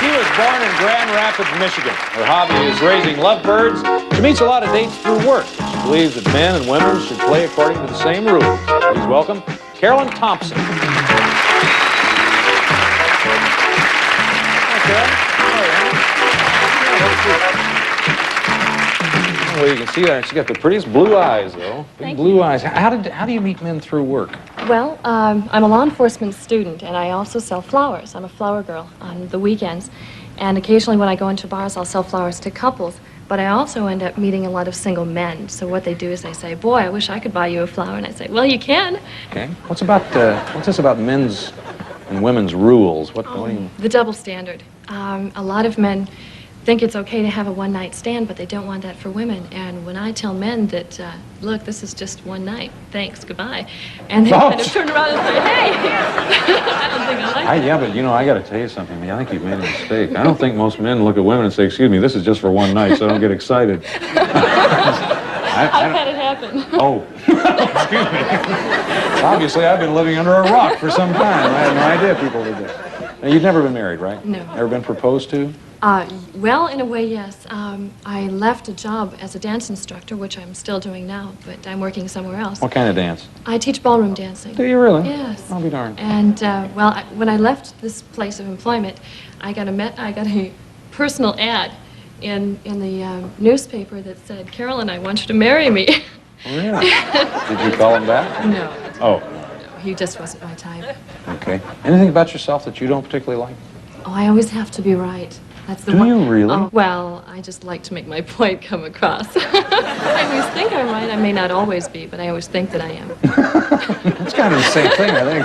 She was born in Grand Rapids, Michigan. Her hobby is raising lovebirds. She meets a lot of dates through work. She believes that men and women should play according to the same rules. Please welcome Carolyn Thompson. Hi, Carolyn. Well, you can see that she's got the prettiest blue eyes, though. Big blue eyes. How do you meet men through work? Well, I'm a law enforcement student, and I also sell flowers. I'm a flower girl on the weekends. And occasionally when I go into bars, I'll sell flowers to couples. But I also end up meeting a lot of single men. So what they do is they say, boy, I wish I could buy you a flower. And I say, well, you can. Okay. What's this about men's and women's rules? What do you... The double standard. A lot of men think it's okay to have a one-night stand, but they don't want that for women. And when I tell men that, look, this is just one night, thanks, goodbye, and they kind of turn around and say, hey, I don't think I like that. Yeah, but you know, I got to tell you something. I think you've made a mistake. I don't think most men look at women and say, excuse me, this is just for one night, so don't get excited. I've had it happen. Oh, excuse me. Obviously, I've been living under a rock for some time. I had no idea people did that. Now, you've never been married, right? No. Ever been proposed to? Well, in a way, yes. I left a job as a dance instructor, which I'm still doing now, but I'm working somewhere else. What kind of dance? I teach ballroom dancing. Do you really? Yes. I'll be darned. And, well, when I left this place of employment, I got a personal ad in the newspaper that said, Carolyn, I want you to marry me. Oh, really? Did you call him back? No. Oh. No, he just wasn't my type. Okay. Anything about yourself that you don't particularly like? Oh, I always have to be right. That's the Do one. you really? Oh, well, I just like to make my point come across. I always think I'm right. I may not always be, but I always think that I am. It's kind of the same thing, I think.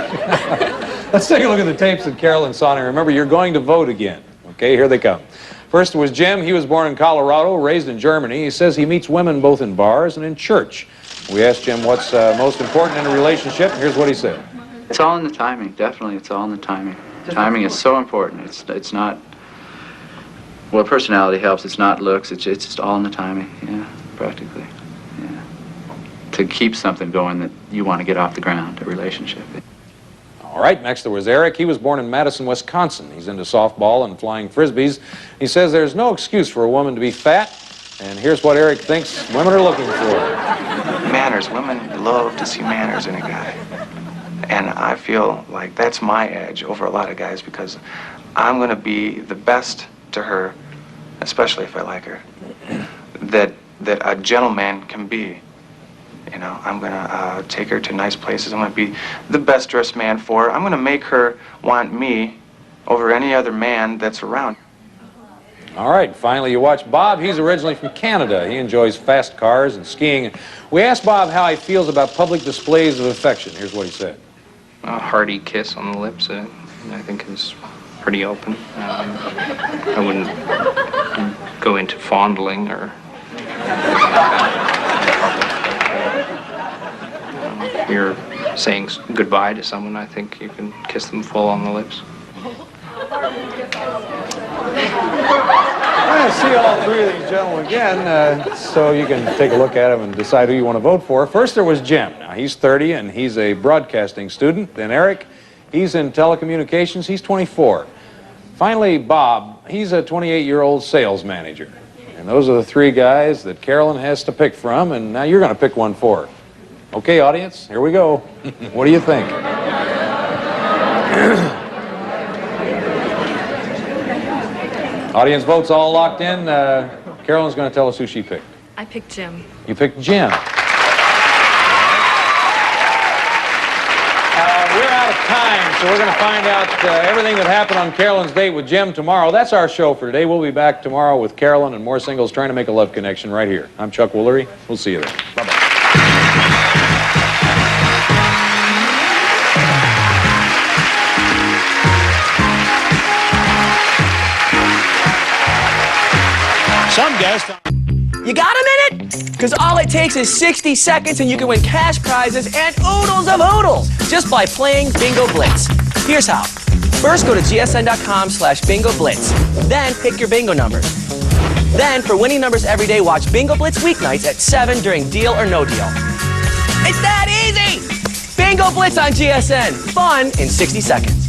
Let's take a look at the tapes that Carolyn saw. Now, remember, you're going to vote again. Okay, here they come. First was Jim. He was born in Colorado, raised in Germany. He says he meets women both in bars and in church. We asked Jim what's most important in a relationship. Here's what he said. It's all in the timing, definitely. It's all in the timing. Timing is so important. It's not, well, personality helps. It's not looks. It's just all in the timing, yeah, practically, yeah. To keep something going that you want to get off the ground, a relationship. All right, next there was Eric. He was born in Madison, Wisconsin. He's into softball and flying frisbees. He says there's no excuse for a woman to be fat, and here's what Eric thinks women are looking for. Manners. Women love to see manners in a guy. And I feel like that's my edge over a lot of guys because I'm going to be the best to her, especially if I like her, that a gentleman can be. You know, I'm going to take her to nice places. I'm going to be the best dressed man for her. I'm going to make her want me over any other man that's around. All right, finally you watch Bob. He's originally from Canada. He enjoys fast cars and skiing. We asked Bob how he feels about public displays of affection. Here's what he said. A hearty kiss on the lips, I think, is pretty open. I wouldn't go into fondling or... If you're saying goodbye to someone, I think you can kiss them full on the lips. I'm going to see all three of these gentlemen again, so you can take a look at them and decide who you want to vote for. First, there was Jim. Now, he's 30, and he's a broadcasting student. Then Eric, he's in telecommunications. He's 24. Finally, Bob, he's a 28-year-old sales manager. And those are the three guys that Carolyn has to pick from, and now you're going to pick one for her. Okay, audience, here we go. What do you think? Audience votes all locked in. Carolyn's going to tell us who she picked. I picked Jim. You picked Jim. We're out of time, so we're going to find out everything that happened on Carolyn's date with Jim tomorrow. That's our show for today. We'll be back tomorrow with Carolyn and more singles trying to make a love connection right here. I'm Chuck Woolery. We'll see you then. Bye-bye. Some guests... You got a minute? Because all it takes is 60 seconds and you can win cash prizes and oodles of oodles just by playing Bingo Blitz. Here's how. First, go to gsn.com/Bingo Blitz. Then pick your bingo numbers. Then, for winning numbers every day, watch Bingo Blitz weeknights at 7 during Deal or No Deal. It's that easy! Bingo Blitz on GSN. Fun in 60 seconds.